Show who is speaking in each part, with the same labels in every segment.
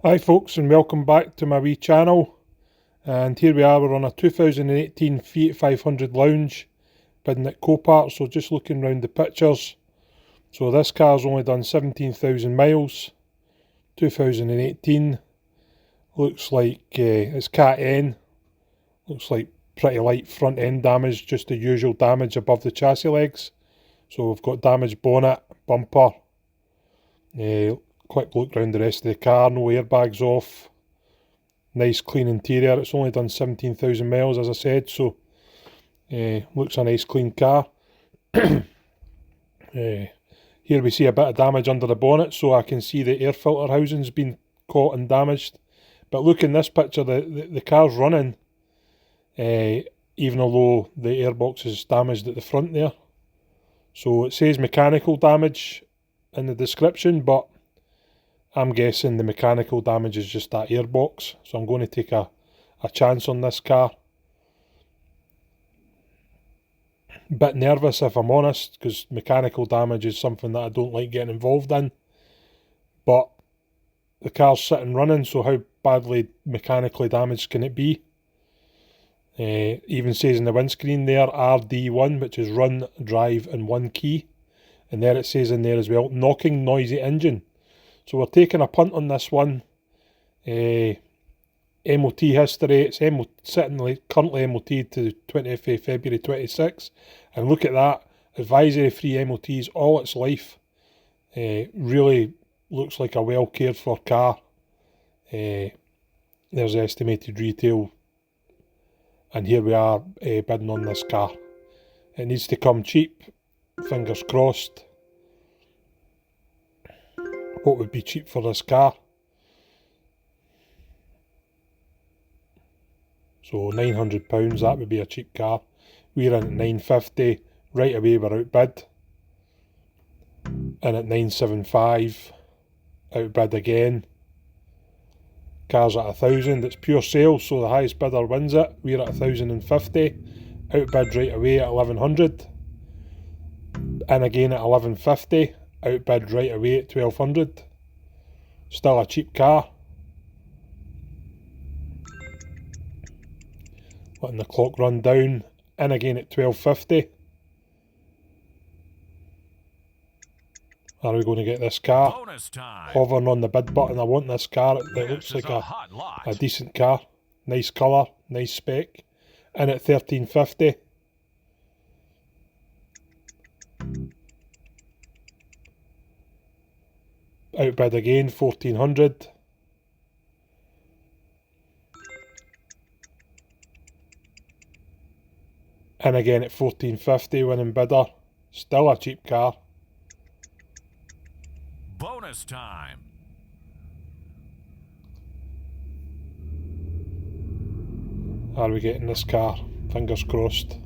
Speaker 1: Hi folks, and welcome back to my wee channel. And here we are, we're on a 2018 Fiat 500 Lounge bidding at Copart. So just looking around the pictures, so this car's only done 17,000 miles, 2018. Looks like it's Cat N. Looks like pretty light front end damage, just the usual damage above the chassis legs. So we've got damaged bonnet, bumper. Quick look around the rest of the car, no airbags off. Nice clean interior. It's only done 17,000 miles, as I said, so looks a nice clean car. Here we see a bit of damage under the bonnet, so I can see the air filter housing's been caught and damaged. But look in this picture, the car's running, even although the airbox is damaged at the front there. So it says mechanical damage in the description, but I'm guessing the mechanical damage is just that airbox. So I'm going to take a chance on this car. Bit nervous if I'm honest, because mechanical damage is something that I don't like getting involved in. But the car's sitting running, so how badly mechanically damaged can it be? Even says in the windscreen there, RD1, which is run, drive and one key. And there it says in there as well, knocking noisy engine. So we're taking a punt on this one. MOT history, it's currently MOT to 20th of February 26. And look at that, advisory free MOTs all its life. Really looks like a well cared for car. There's estimated retail. And here we are bidding on this car. It needs to come cheap, fingers crossed. What would be cheap for this car? So £900, that would be a cheap car. We're in at £950, right away we're outbid. In at £975, outbid again. Car's at £1,000, it's pure sale, so the highest bidder wins it. We're at £1,050, outbid right away at £1,100. And again at £1,150. Outbid right away at £1,200. Still a cheap car. Letting the clock run down. In again at £1,250. Are we going to get this car? Hovering on the bid button. I want this car. It looks like a decent car. Nice colour, nice spec. In at £1,350. Outbid again, £1,400. And again at £1,450, winning bidder. Still a cheap car.
Speaker 2: Bonus time.
Speaker 1: Are we getting this car? Fingers crossed.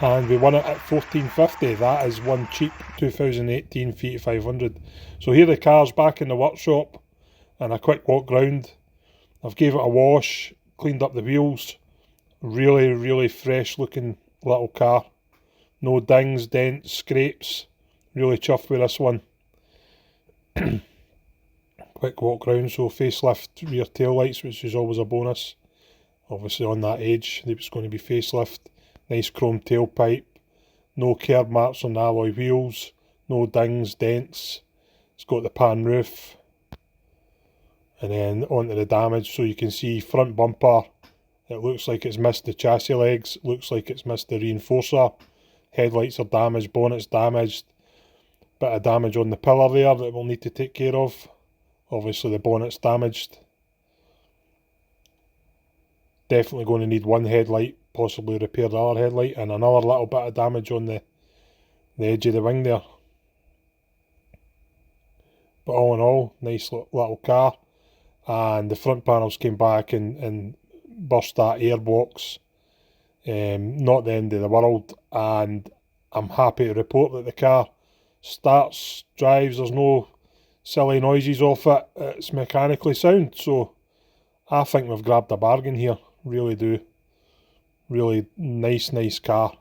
Speaker 1: And we won it at £1,450. That is one cheap 2018 Fiat 500. So here the car's back in the workshop and a quick walk round. I've gave it a wash, cleaned up the wheels. Really fresh looking little car. No dings, dents, scrapes. Really chuffed with this one. Quick walk round, so facelift rear tail lights, which is always a bonus. Obviously on that age, it's going to be facelift. Nice chrome tailpipe, no curb marks on the alloy wheels, no dings, dents. It's got the pan roof. And then onto the damage, so you can see front bumper. It looks like it's missed the chassis legs, looks like it's missed the reinforcer. Headlights are damaged, bonnet's damaged. Bit of damage on the pillar there that we'll need to take care of. Obviously the bonnet's damaged. Definitely going to need one headlight, possibly repair the other headlight, and another little bit of damage on the edge of the wing there. But all in all, nice little car. And the front panels came back and burst that airbox. Not the end of the world, and I'm happy to report that the car starts, drives, there's no silly noises off it, it's mechanically sound, so I think we've grabbed a bargain here, really do. Really nice car.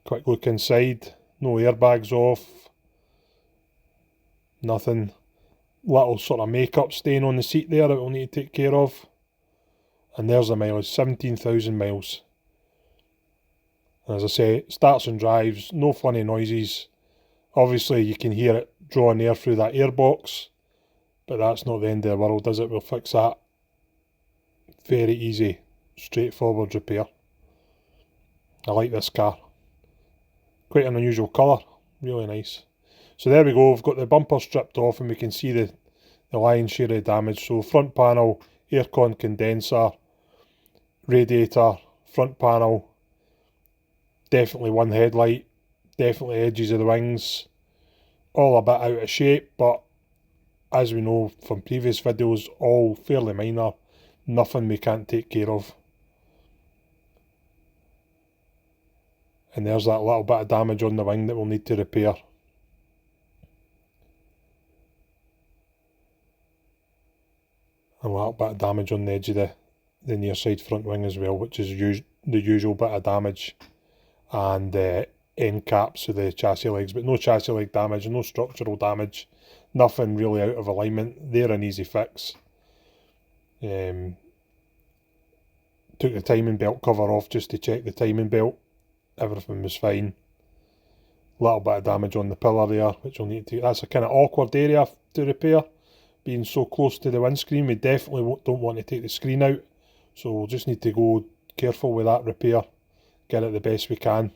Speaker 1: Quick look inside, no airbags off, nothing. Little sort of makeup stain on the seat there that we'll need to take care of. And there's the mileage, 17,000 miles. And as I say, it starts and drives, no funny noises. Obviously you can hear it drawing air through that airbox, but that's not the end of the world, is it? We'll fix that. Very easy, straightforward repair. I like this car. Quite an unusual colour, really nice. So there we go, we've got the bumper stripped off and we can see the lion's share of damage. So front panel, aircon condenser, radiator, front panel, definitely one headlight, definitely edges of the wings, all a bit out of shape, but as we know from previous videos, all fairly minor, nothing we can't take care of. And there's that little bit of damage on the wing that we'll need to repair. And a little bit of damage on the edge of the near side front wing as well, which is the usual bit of damage. And the end caps of the chassis legs, but no chassis leg damage, no structural damage, nothing really out of alignment. They're an easy fix. Took the timing belt cover off just to check the timing belt. Everything was fine. Little bit of damage on the pillar there, which we'll need to. That's a kind of awkward area to repair. Being so close to the windscreen, we definitely don't want to take the screen out. So we'll just need to go careful with that repair. Get it the best we can.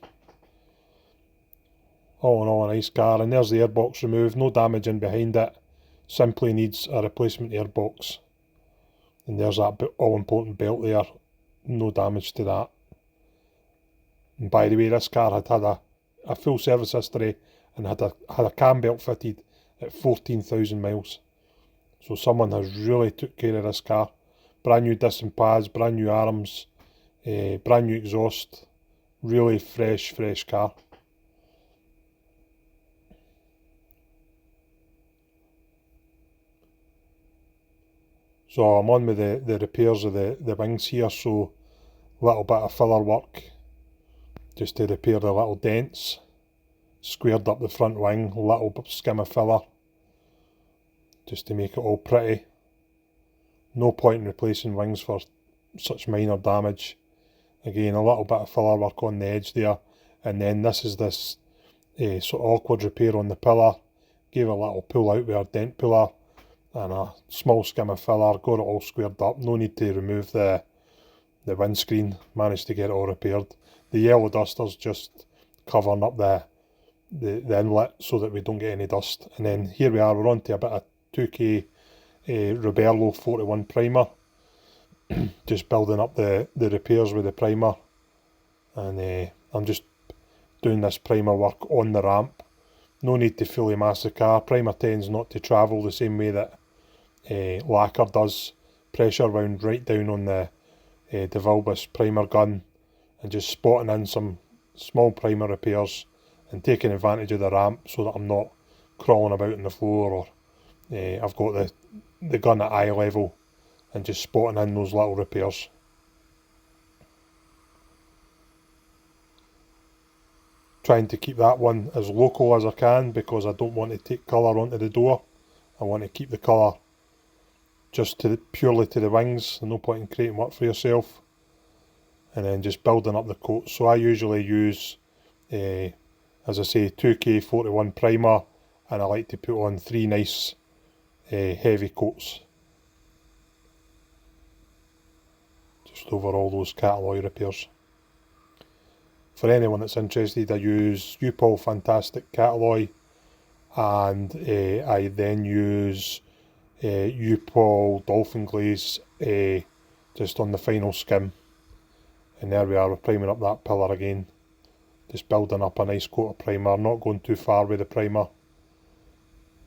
Speaker 1: All in all, a nice car. And there's the airbox removed. No damage in behind it. Simply needs a replacement airbox. And there's that all important belt there. No damage to that. And by the way, this car had a full service history and had a cam belt fitted at 14,000 miles. So someone has really took care of this car. Brand new disc and pads, brand new arms, brand new exhaust. Really fresh car. So I'm on with the repairs of the wings here, so a little bit of filler work just to repair the little dents. Squared up the front wing, a little skim of filler just to make it all pretty. No point in replacing wings for such minor damage. Again, a little bit of filler work on the edge there, and then this is this sort of awkward repair on the pillar. Gave a little pull out with our dent puller and a small skim of filler, got it all squared up. No need to remove the windscreen, managed to get it all repaired. The yellow duster's just covering up the inlet so that we don't get any dust. And then here we are, we're on to a bit of 2K Roberlo 41 primer. Just building up the repairs with the primer. And I'm just doing this primer work on the ramp. No need to fully mask the car. Primer tends not to travel the same way that lacquer does. Pressure wound right down on the Vulbus primer gun and just spotting in some small primer repairs and taking advantage of the ramp so that I'm not crawling about on the floor, or I've got the gun at eye level and just spotting in those little repairs. Trying to keep that one as local as I can because I don't want to take colour onto the door. I want to keep the colour just purely to the wings. No point in creating work for yourself. And then just building up the coats. So I usually use, as I say, 2K 41 primer, and I like to put on 3 nice heavy coats. Just over all those cat alloy repairs. For anyone that's interested, I use U-POL Fantastic cat alloy, and I then use U-POL Dolphin Glaze just on the final skim. And there we are, we're priming up that pillar again. Just building up a nice coat of primer, not going too far with the primer.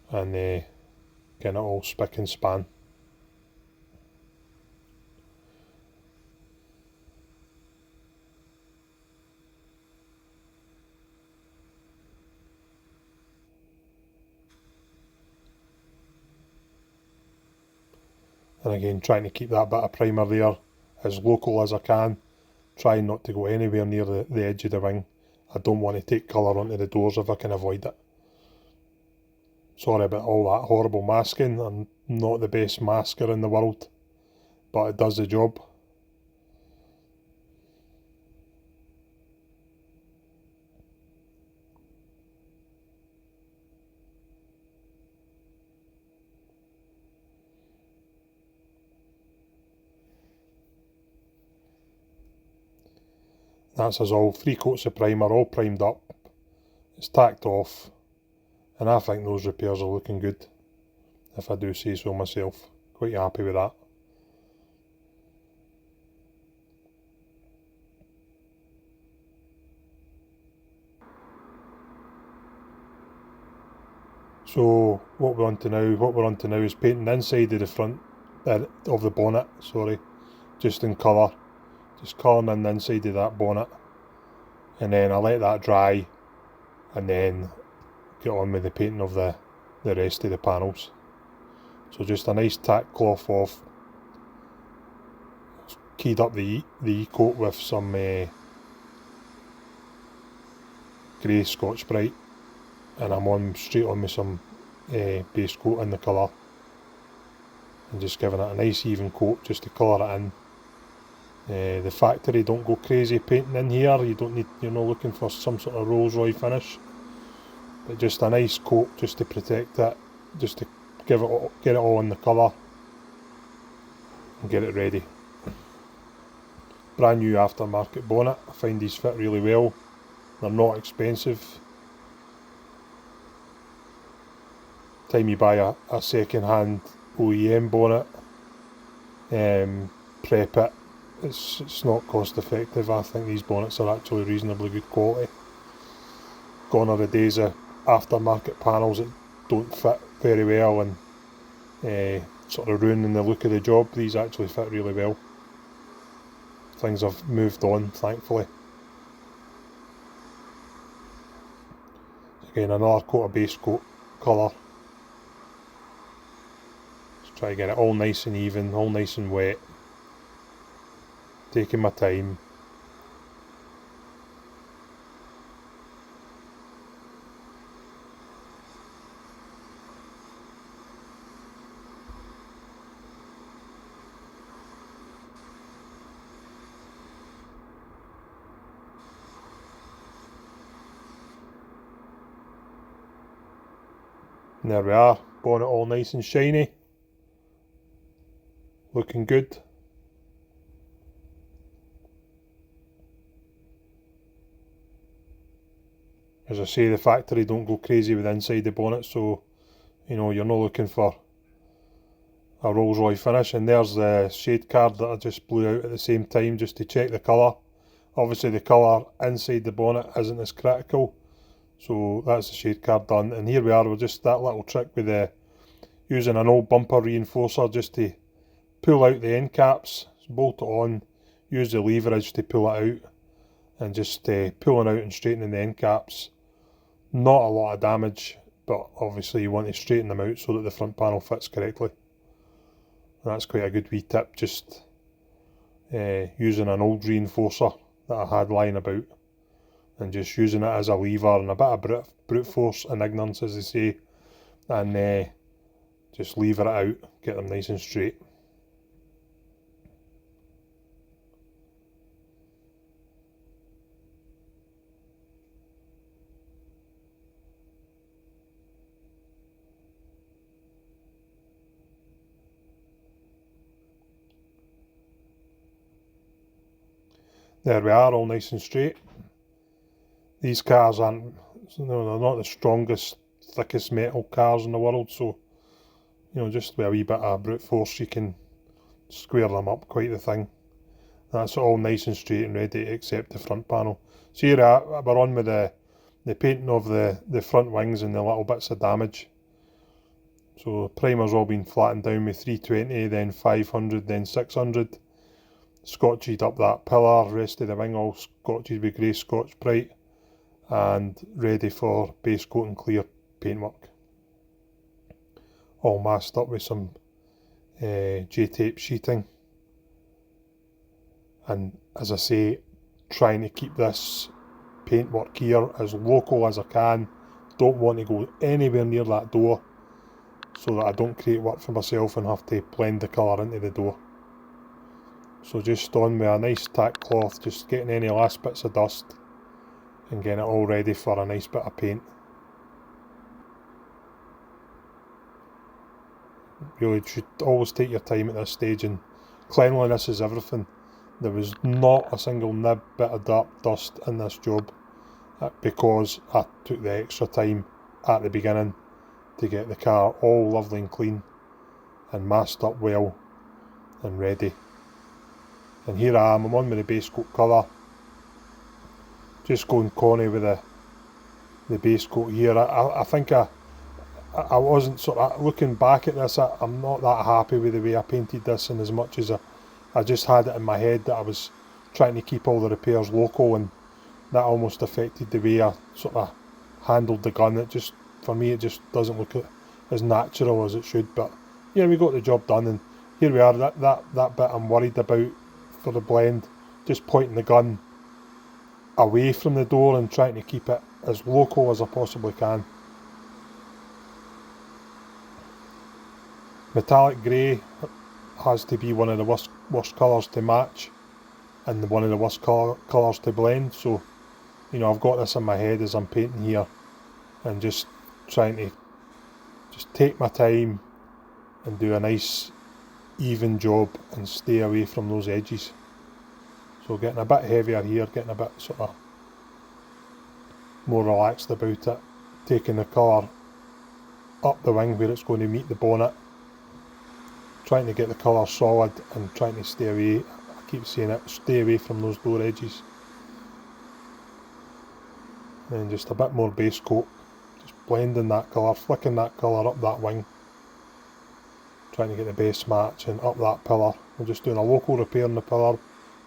Speaker 1: And getting it all spick and span. And again, trying to keep that bit of primer there as local as I can. Trying not to go anywhere near the edge of the wing. I don't want to take colour onto the doors if I can avoid it. Sorry about all that horrible masking. I'm not the best masker in the world, but it does the job. That's us all, 3 coats of primer, all primed up. It's tacked off, and I think those repairs are looking good, if I do say so myself. Quite happy with that. So what we're on to now is painting the inside of the front of the bonnet, sorry, just in colour, just colouring in the inside of that bonnet, and then I let that dry, and then get on with the painting of the rest of the panels. So just a nice tack cloth off, keyed up the e-coat with some grey Scotch Brite, and I'm straight on with some base coat in the colour, and just giving it a nice even coat just to colour it in. The factory don't go crazy painting in here. You're not looking for some sort of Rolls Royce finish, but just a nice coat just to protect it, just to get it all in the colour and get it ready. Brand new aftermarket bonnet. I find these fit really well. They're not expensive. Time you buy a second hand OEM bonnet, prep it, it's not cost effective. I think these bonnets are actually reasonably good quality. Gone are the days of aftermarket panels that don't fit very well and sort of ruining the look of the job. These actually fit really well. Things have moved on, thankfully. Again, another coat of base coat colour. Just try to get it all nice and even, all nice and wet. Taking my time. And there we are, bonnet all nice and shiny, looking good. As I say, the factory don't go crazy with inside the bonnet, so you're not looking for a Rolls Royce finish. And there's the shade card that I just blew out at the same time just to check the colour. Obviously the colour inside the bonnet isn't as critical, so that's the shade card done. And here we are with just that little trick with using an old bumper reinforcer just to pull out the end caps, bolt it on, use the leverage to pull it out, and just pulling out and straightening the end caps. Not a lot of damage, but obviously you want to straighten them out so that the front panel fits correctly. And that's quite a good wee tip, just using an old reinforcer that I had lying about, and just using it as a lever and a bit of brute force and ignorance, as they say, and just lever it out, get them nice and straight. There we are, all nice and straight. These cars aren't, they're not the strongest, thickest metal cars in the world, so just with a wee bit of brute force you can square them up, quite the thing. That's all nice and straight and ready to accept the front panel. So here we're on with the painting of the front wings and the little bits of damage. So primer's all been flattened down with 320, then 500, then 600. Scotched up that pillar, rest of the wing all scotched with grey Scotch Brite, and ready for base coat and clear paintwork. All masked up with some J-tape sheeting, and as I say, trying to keep this paintwork here as local as I can. don't want to go anywhere near that door so that I don't create work for myself and have to blend the colour into the door. So just on with a nice tack cloth, just getting any last bits of dust and getting it all ready for a nice bit of paint. Really should always take your time at this stage, and cleanliness is everything. There was not a single nib bit of dirt, dust in this job because I took the extra time at the beginning to get the car all lovely and clean and masked up well and ready. And here I am, I'm on with the base coat colour, just going corny with the base coat here. I think I wasn't sort of looking back at this, I'm not that happy with the way I painted this, in as much as I just had it in my head that I was trying to keep all the repairs local, and that almost affected the way I sort of handled the gun. It just, for me, it just doesn't look as natural as it should. But yeah, we got the job done, and here we are. That bit I'm worried about for the blend, just pointing the gun away from the door and trying to keep it as local as I possibly can. Metallic grey has to be one of the worst colours to match and one of the worst colours to blend, so you know, I've got this in my head as I'm painting here and just trying to just take my time and do a nice even job and stay away from those edges. So getting a bit heavier here, getting a bit sort of more relaxed about it, taking the colour up the wing where it's going to meet the bonnet, trying to get the colour solid and trying to stay away, I keep saying it, stay away from those door edges. And just a bit more base coat, just blending that colour, flicking that colour up that wing, trying to get the base match and up that pillar. We're just doing a local repair on the pillar.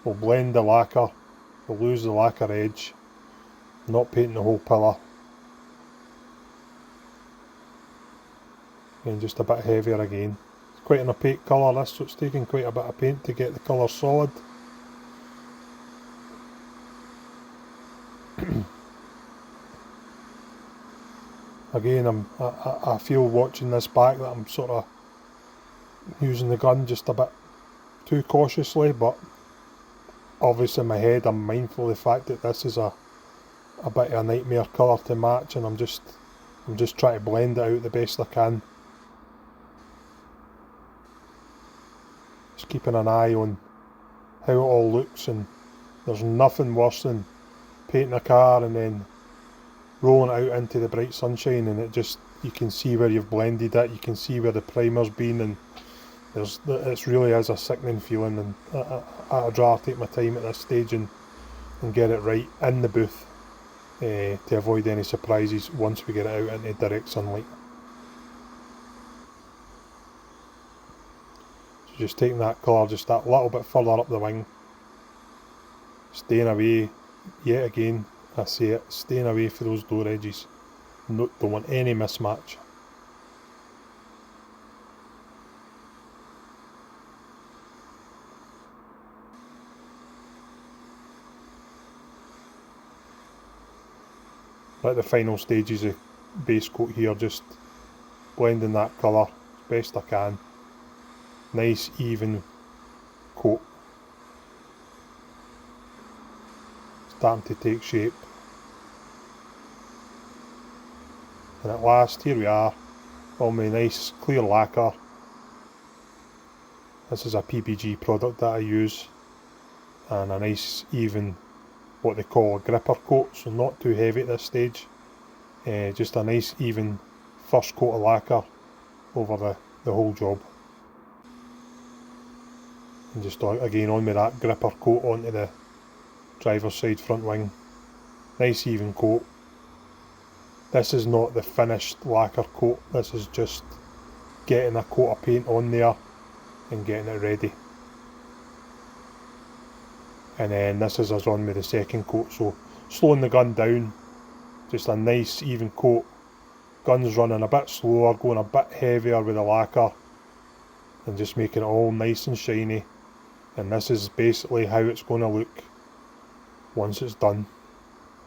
Speaker 1: We'll blend the lacquer, we'll lose the lacquer edge, not painting the whole pillar. And just a bit heavier again. It's quite an opaque colour this, so it's taking quite a bit of paint to get the colour solid. Again, I feel watching this back that I'm sort of using the gun just a bit too cautiously, but obviously in my head I'm mindful of the fact that this is a bit of a nightmare colour to match, and I'm just trying to blend it out the best I can. Just keeping an eye on how it all looks, and there's nothing worse than painting a car and then rolling it out into the bright sunshine, and it just, you can see where you've blended it, you can see where the primer's been, and it really is a sickening feeling. And I'd rather take my time at this stage and get it right in the booth to avoid any surprises once we get it out into direct sunlight. So just taking that colour just that little bit further up the wing, staying away, yet again I say it, staying away for those door edges. Don't want any mismatch. At the final stages of base coat here, just blending that colour as best I can. Nice even coat. Starting to take shape. And at last, here we are, on my nice clear lacquer. This is a PPG product that I use, and a nice even, what they call a gripper coat, so not too heavy at this stage. Just a nice even first coat of lacquer over the whole job. And just again on with that gripper coat onto the driver's side front wing. Nice even coat. This is not the finished lacquer coat, this is just getting a coat of paint on there and getting it ready. And then this is us on with the second coat, so slowing the gun down, just a nice even coat. Gun's running a bit slower, going a bit heavier with the lacquer, and just making it all nice and shiny. And this is basically how it's going to look once it's done.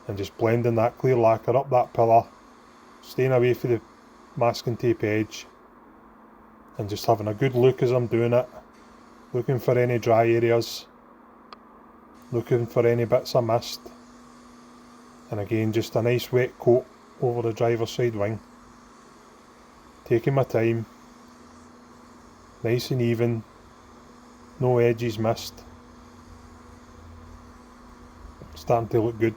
Speaker 1: And just blending that clear lacquer up that pillar, staying away from the masking tape edge, and just having a good look as I'm doing it, looking for any dry areas, looking for any bits I missed, and again just a nice wet coat over the driver's side wing, taking my time, nice and even, no edges missed, starting to look good.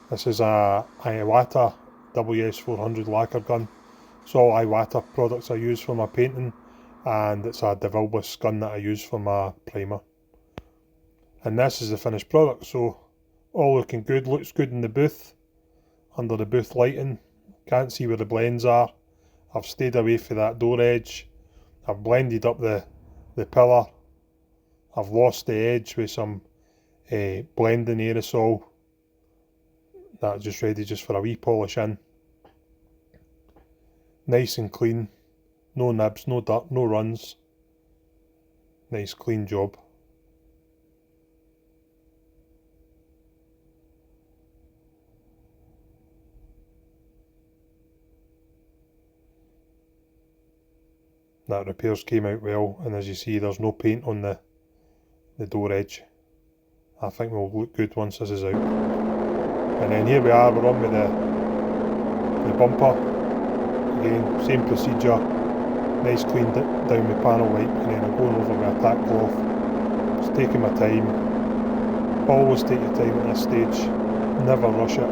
Speaker 1: This is a Iwata WS400 lacquer gun. It's all Iwata products I use for my painting, and it's a DeVilbiss gun that I use for my primer. And this is the finished product, so all looking good, looks good in the booth, under the booth lighting. Can't see where the blends are. I've stayed away from that door edge. I've blended up the pillar. I've lost the edge with some blending aerosol. That's just ready just for a wee polish in. Nice and clean, no nibs, no dirt, no runs. Nice clean job. That repairs came out well, and as you see there's no paint on the door edge. I think we'll look good once this is out. And then here we are, we're on with the bumper. Again, same procedure, nice clean down with panel wipe, and then I'm going over with a tack cloth. Just taking my time. Always take your time at this stage, never rush it.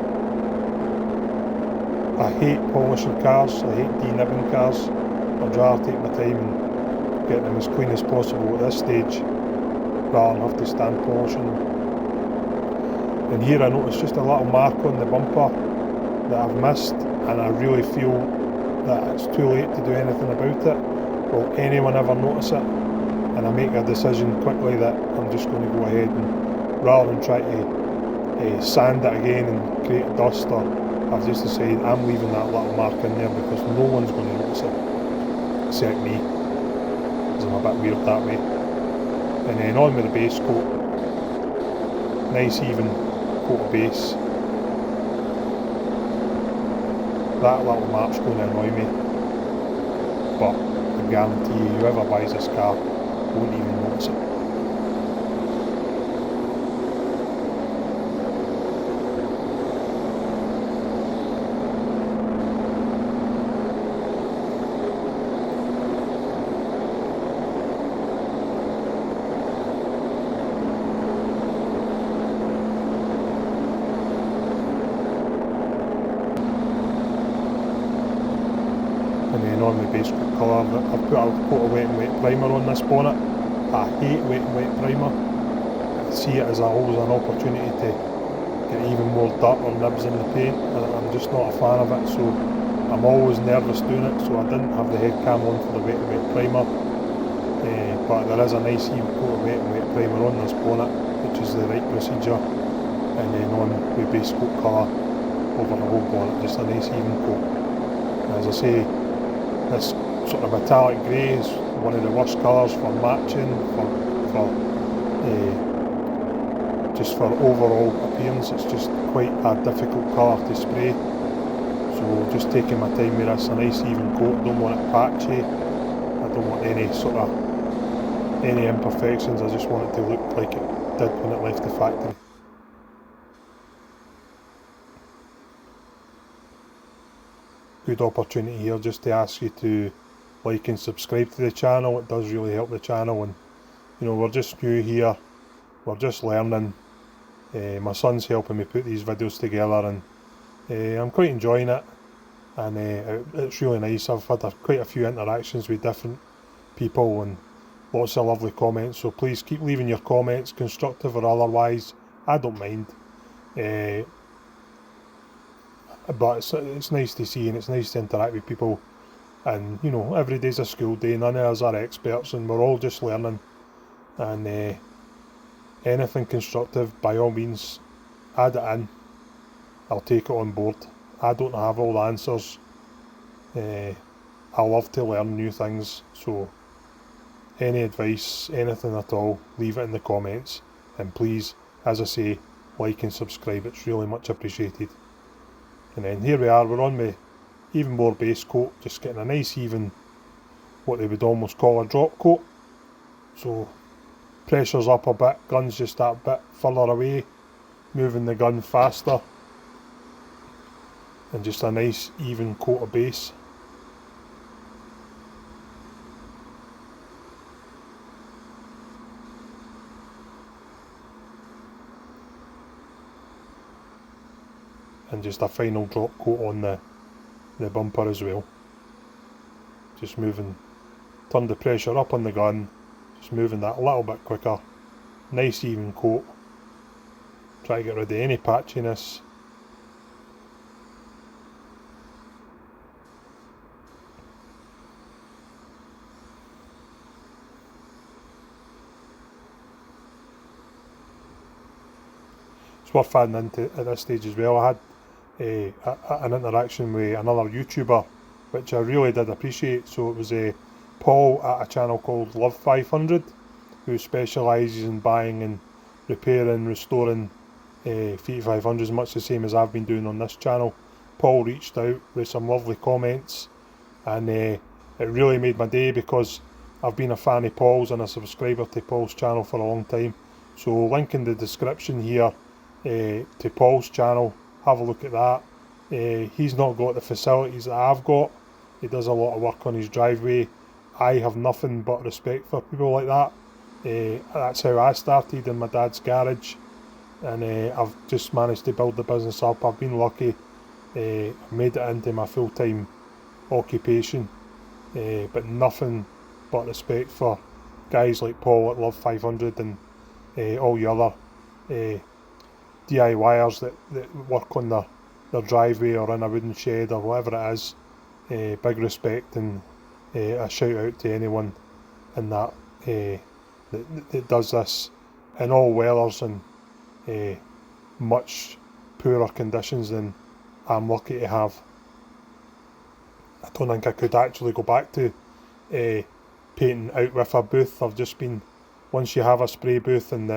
Speaker 1: I hate polishing cars, I hate de-nibbing cars. I'd rather take my time and get them as clean as possible at this stage, rather than have to stand polishing them. And here I noticed just a little mark on the bumper that I've missed, and I really feel that it's too late to do anything about it. Will anyone ever notice it? And I make a decision quickly that I'm just going to go ahead and, rather than try to sand it again and create dust, or I've just decided I'm leaving that little mark in there because no one's going to notice it except me, because I'm a bit weird that way. And then on with the base coat, nice even coat of base. That little mark's going to annoy me, but I guarantee you whoever buys this car won't even notice it. And then on the base coat colour, I've put a coat of wet and wet primer on this bonnet. I hate wet and wet primer. I see it as always an opportunity to get even more dirt or nibs in the paint, and I'm just not a fan of it, so I'm always nervous doing it, so I didn't have the head cam on for the wet and wet primer. But there is a nice even coat of wet and wet primer on this bonnet, which is the right procedure. And then on the base coat colour over the whole bonnet, just a nice even coat. And as I say, this sort of metallic grey is one of the worst colours for matching, just for overall appearance. It's just quite a difficult colour to spray. So just taking my time with this, a nice even coat. I don't want it patchy. I don't want any imperfections. I just want it to look like it did when it left the factory. Good opportunity here just to ask you to like and subscribe to the channel. It does really help the channel, and you know, we're just new here, we're just learning. My son's helping me put these videos together, and I'm quite enjoying it, and it's really nice. I've had quite a few interactions with different people and lots of lovely comments, so please keep leaving your comments, constructive or otherwise. I don't mind. But it's nice to see, and it's nice to interact with people, and you know, every day's a school day. None of us are experts, and we're all just learning, and anything constructive, by all means, add it in. I'll take it on board. I don't have all the answers. I love to learn new things, so any advice, anything at all, leave it in the comments, and please, as I say, like and subscribe, it's really much appreciated. And then here we are, we're on with even more base coat, just getting a nice even, what they would almost call a drop coat. So pressure's up a bit, gun's just that bit further away, moving the gun faster, and just a nice even coat of base. And just a final drop coat on the bumper as well. Just moving, turn the pressure up on the gun, just moving that a little bit quicker. Nice even coat. Try to get rid of any patchiness. It's worth adding into at this stage as well. I had an interaction with another YouTuber, which I really did appreciate. So it was Paul at a channel called Love 500, who specialises in buying and repairing, restoring Fiat 500s, much the same as I've been doing on this channel. Paul reached out with some lovely comments, and it really made my day, because I've been a fan of Paul's and a subscriber to Paul's channel for a long time. So link in the description here to Paul's channel, have a look at that. He's not got the facilities that I've got. He does a lot of work on his driveway. I have nothing but respect for people like that. That's how I started, in my dad's garage, and I've just managed to build the business up. I've been lucky, made it into my full-time occupation, but nothing but respect for guys like Paul at Love 500 and all the other DIYers that work on their driveway or in a wooden shed or whatever it is. Big respect, and a shout out to anyone in that that does this in all weathers and much poorer conditions than I'm lucky to have. I don't think I could actually go back to painting out with a booth. I've just been, once you have a spray booth and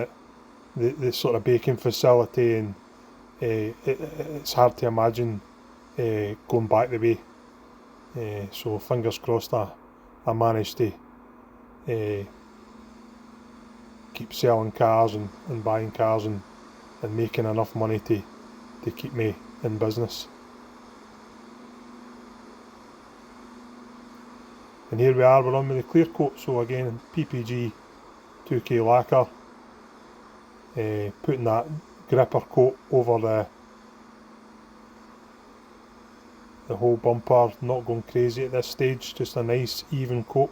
Speaker 1: the sort of baking facility, and it's hard to imagine going back the way. So fingers crossed I managed to keep selling cars and buying cars and making enough money to keep me in business. And here we are, we're on with the clear coat. So again, PPG 2K lacquer, putting that gripper coat over the whole bumper, not going crazy at this stage, just a nice even coat.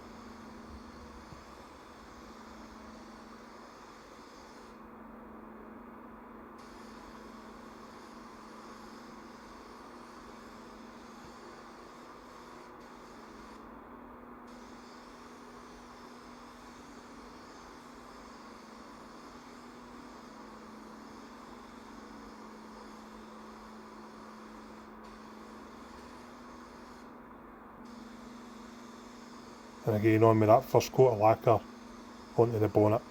Speaker 1: And again, on with that first coat of lacquer onto the bonnet.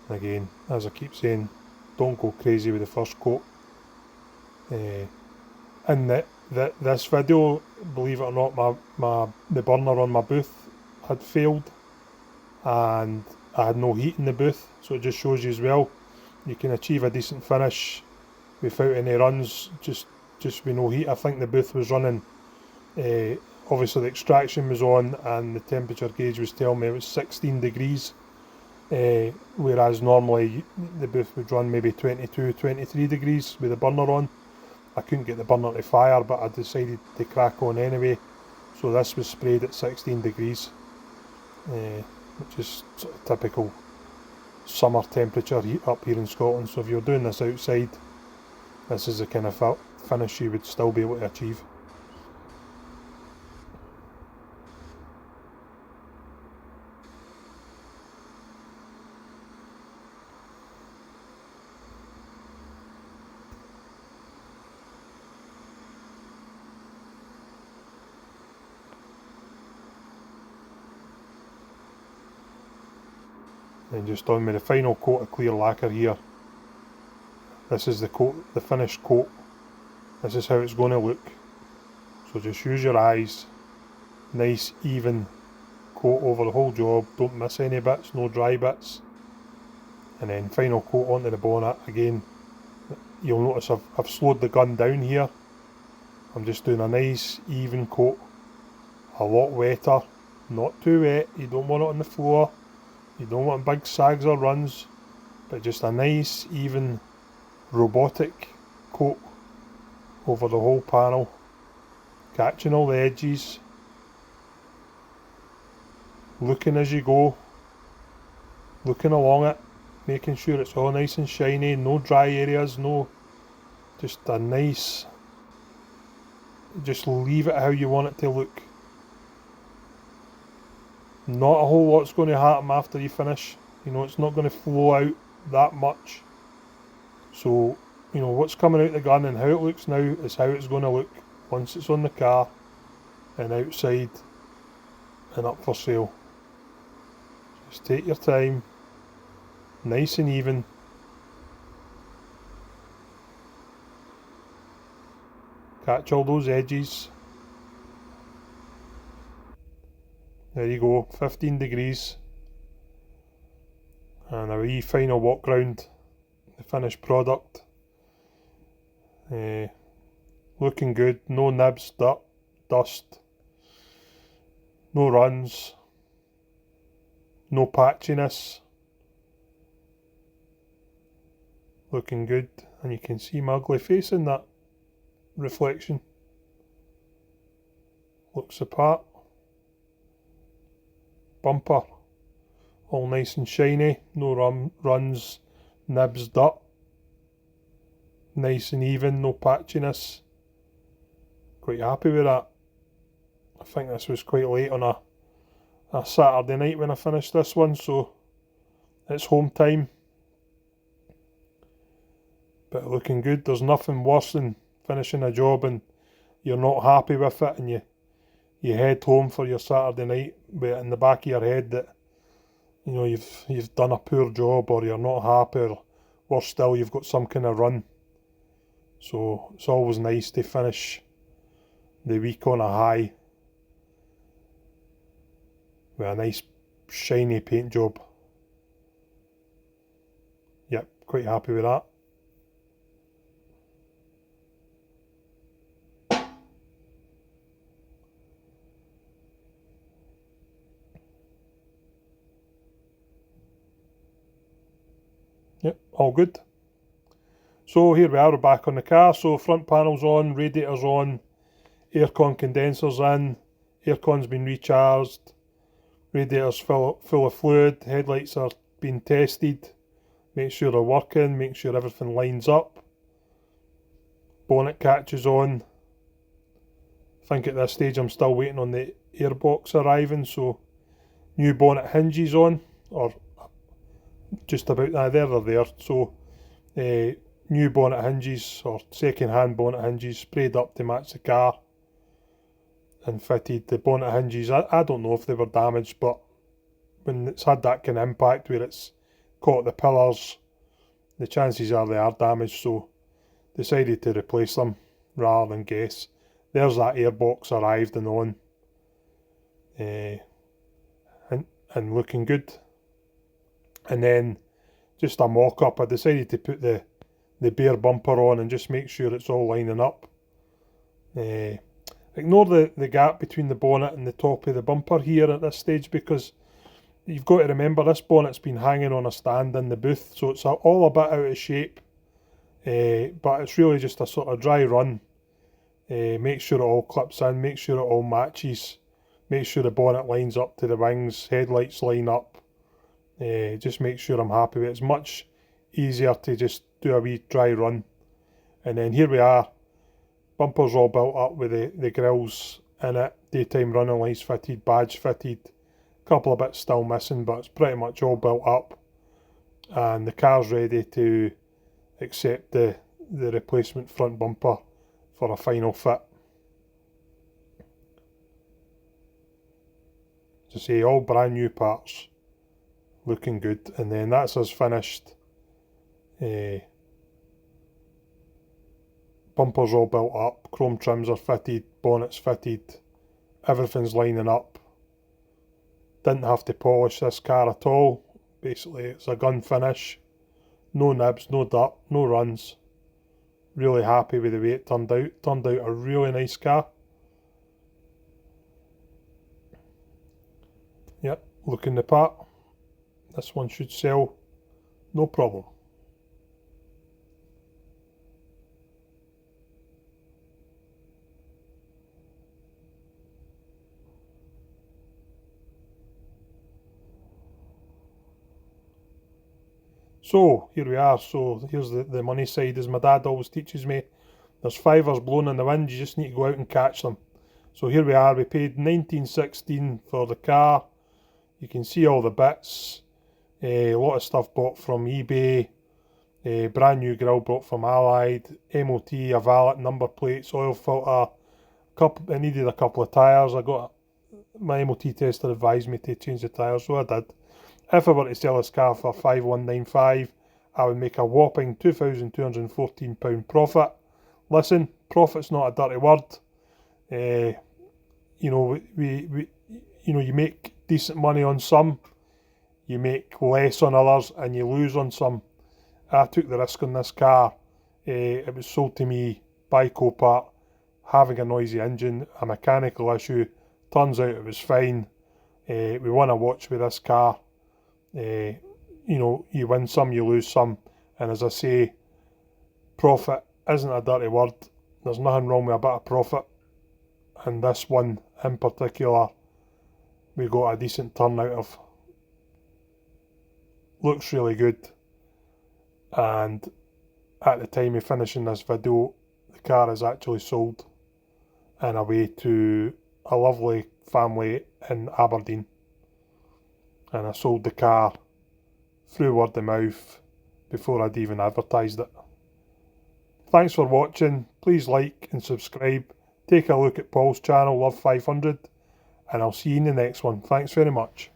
Speaker 1: And again, as I keep saying, don't go crazy with the first coat. In this video, believe it or not, the burner on my booth had failed, and I had no heat in the booth. So it just shows you as well, you can achieve a decent finish without any runs, just with no heat. I think the booth was running, obviously the extraction was on and the temperature gauge was telling me it was 16 degrees, whereas normally the booth would run maybe 22, 23 degrees with the burner on. I couldn't get the burner to fire, but I decided to crack on anyway. So this was sprayed at 16 degrees, which is sort of typical summer temperature up here in Scotland. So if you're doing this outside, this is the kind of finish you would still be able to achieve. And just done with the final coat of clear lacquer here. This is the coat, the finished coat. This is how it's going to look. So just use your eyes. Nice even coat over the whole job. Don't miss any bits, no dry bits. And then final coat onto the bonnet. Again, you'll notice I've slowed the gun down here. I'm just doing a nice even coat. A lot wetter. Not too wet. You don't want it on the floor. You don't want big sags or runs. But just a nice even robotic coat over the whole panel, catching all the edges, looking as you go, looking along it, making sure it's all nice and shiny, no dry areas, no, just a nice, just leave it how you want it to look. Not a whole lot's going to happen after you finish, you know, it's not going to flow out that much. So, you know, what's coming out the gun and how it looks now is how it's going to look once it's on the car and outside and up for sale. Just take your time, nice and even. Catch all those edges. There you go, 15 degrees. And a wee final walk round the finished product. Looking good, no nibs, dust, no runs, no patchiness. Looking good, and you can see my ugly face in that reflection. Looks the part. Bumper, all nice and shiny, no runs, nibs, dirt. Nice and even, no patchiness. Quite happy with that. I think this was quite late on a Saturday night when I finished this one, so it's home time. But looking good. There's nothing worse than finishing a job and you're not happy with it, and you head home for your Saturday night with in the back of your head that, you know, you've done a poor job, or you're not happy, or worse still, you've got some kind of run. So it's always nice to finish the week on a high with a nice shiny paint job. Yep, quite happy with that. Yep, all good. So here we are, we're back on the car. So front panel's on, radiator's on, aircon condenser's in, aircon's been recharged, radiator's full of fluid, headlights are being tested, make sure they're working, make sure everything lines up. Bonnet catch is on. I think at this stage I'm still waiting on the airbox arriving, so new bonnet hinges on, or just about there they're there. So new bonnet hinges, or second hand bonnet hinges, sprayed up to match the car and fitted. The bonnet hinges, I don't know if they were damaged, but when it's had that kind of impact where it's caught the pillars, the chances are they are damaged, so decided to replace them rather than guess. There's that airbox arrived and on, and looking good. And then just a mock-up, I decided to put the bare bumper on and just make sure it's all lining up. Ignore the gap between the bonnet and the top of the bumper here at this stage, because you've got to remember this bonnet's been hanging on a stand in the booth, so it's all a bit out of shape, but it's really just a sort of dry run. Make sure it all clips in, make sure it all matches, make sure the bonnet lines up to the wings, headlights line up. Just make sure I'm happy with it. It's much easier to just do a wee dry run. And then here we are, bumper's all built up with the grills in it, daytime running lights fitted, badge fitted, a couple of bits still missing, but it's pretty much all built up, and the car's ready to accept the replacement front bumper for a final fit. As I say, all brand new parts, looking good. And then that's us finished. Bumpers all built up, chrome trims are fitted, bonnet's fitted, everything's lining up. Didn't have to polish this car at all. Basically it's a gun finish, no nibs, no dirt, no runs. Really happy with the way it turned out. Turned out a really nice car. Yep, looking the part. This one should sell, no problem. So here we are. So here's the money side, as my dad always teaches me. There's fivers blowing in the wind, you just need to go out and catch them. So here we are, we paid $19.16 for the car. You can see all the bits. A lot of stuff bought from eBay. A brand new grille bought from Allied. MOT, a valet, number plates, oil filter. It needed a couple of tyres. My MOT tester advised me to change the tyres, so I did. If I were to sell this car for $5,195, I would make a whopping £2,214 profit. Listen, profit's not a dirty word. You know, you make decent money on some, you make less on others, and you lose on some. I took the risk on this car. It was sold to me by Copart, having a noisy engine, a mechanical issue. Turns out it was fine. We won a watch with this car. You know, you win some, you lose some, and as I say, profit isn't a dirty word. There's nothing wrong with a bit of profit, and this one in particular we got a decent turn out of. Looks really good, and at the time of finishing this video, the car is actually sold and away to a lovely family in Aberdeen. And I sold the car through word of mouth before I'd even advertised it. Thanks for watching. Please like and subscribe. Take a look at Paul's channel, Love 500, and I'll see you in the next one. Thanks very much.